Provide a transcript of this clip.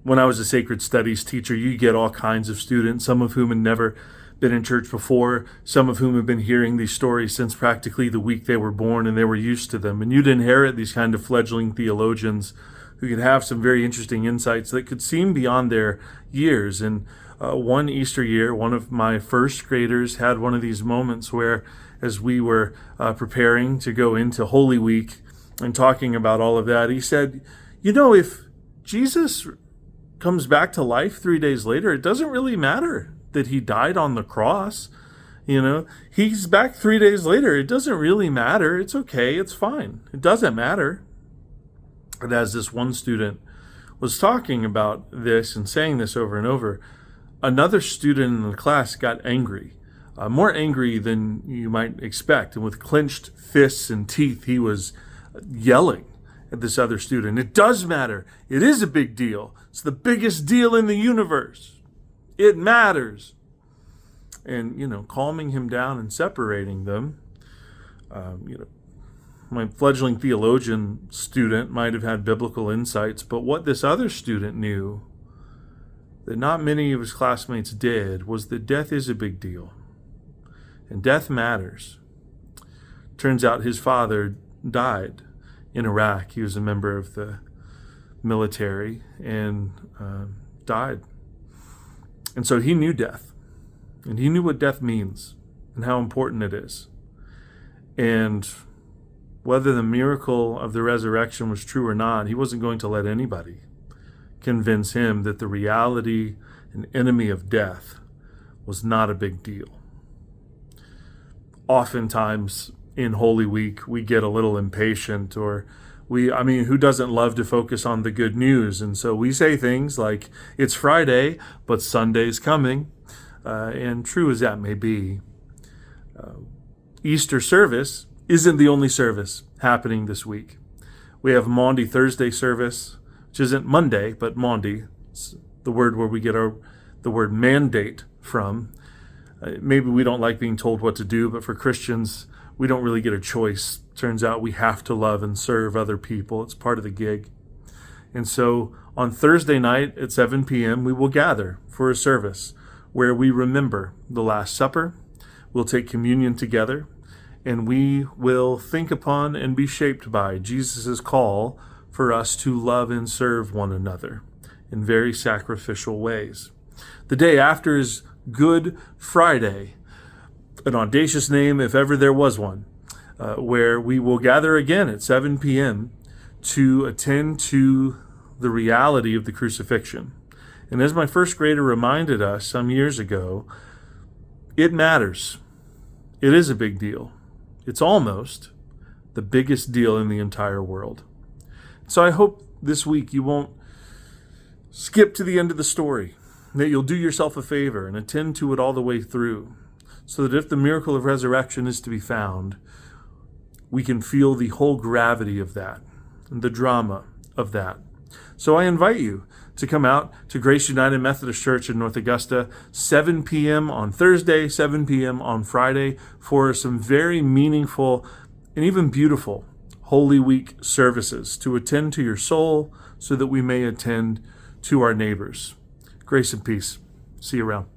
When I was a sacred studies teacher, you get all kinds of students, some of whom had never been in church before, some of whom have been hearing these stories since practically the week they were born, and they were used to them. And you'd inherit these kind of fledgling theologians who could have some very interesting insights that could seem beyond their years. And one Easter year, one of my first graders had one of these moments where, as we were preparing to go into Holy Week and talking about all of that, he said, if Jesus comes back to life 3 days later, it doesn't really matter that he died on the cross. He's back 3 days later. It doesn't really matter. It's okay. It's fine. It doesn't matter. And as this one student was talking about this and saying this over and over, another student in the class got angry, more angry than you might expect. And with clenched fists and teeth, he was yelling at this other student. It does matter. It is a big deal. It's the biggest deal in the universe. It matters. And, calming him down and separating them, my fledgling theologian student might have had biblical insights, but what this other student knew that not many of his classmates did was that death is a big deal. And death matters. Turns out his father died in Iraq. He was a member of the military and died. And so he knew death. And he knew what death means and how important it is. And whether the miracle of the resurrection was true or not, he wasn't going to let anybody convince him that the reality and enemy of death was not a big deal. Oftentimes in Holy Week, we get a little impatient, or who doesn't love to focus on the good news? And so we say things like, it's Friday, but Sunday's coming. And true as that may be, Easter service isn't the only service happening this week. We have Maundy Thursday service, which isn't Monday, but Maundy. It's the word where we get the word mandate from. Maybe we don't like being told what to do, but for Christians, we don't really get a choice. Turns out we have to love and serve other people. It's part of the gig. And so on Thursday night at 7 p.m., we will gather for a service where we remember the Last Supper. We'll take communion together, and we will think upon and be shaped by Jesus' call for us to love and serve one another in very sacrificial ways. The day after is Good Friday, an audacious name if ever there was one, where we will gather again at 7 p.m. to attend to the reality of the crucifixion. And as my first grader reminded us some years ago, it matters. It is a big deal. It's almost the biggest deal in the entire world. So I hope this week you won't skip to the end of the story, that you'll do yourself a favor and attend to it all the way through, so that if the miracle of resurrection is to be found, we can feel the whole gravity of that and the drama of that. So I invite you to come out to Grace United Methodist Church in North Augusta, 7 p.m. on Thursday, 7 p.m. on Friday, for some very meaningful and even beautiful Holy Week services to attend to your soul so that we may attend to our neighbors. Grace and peace. See you around.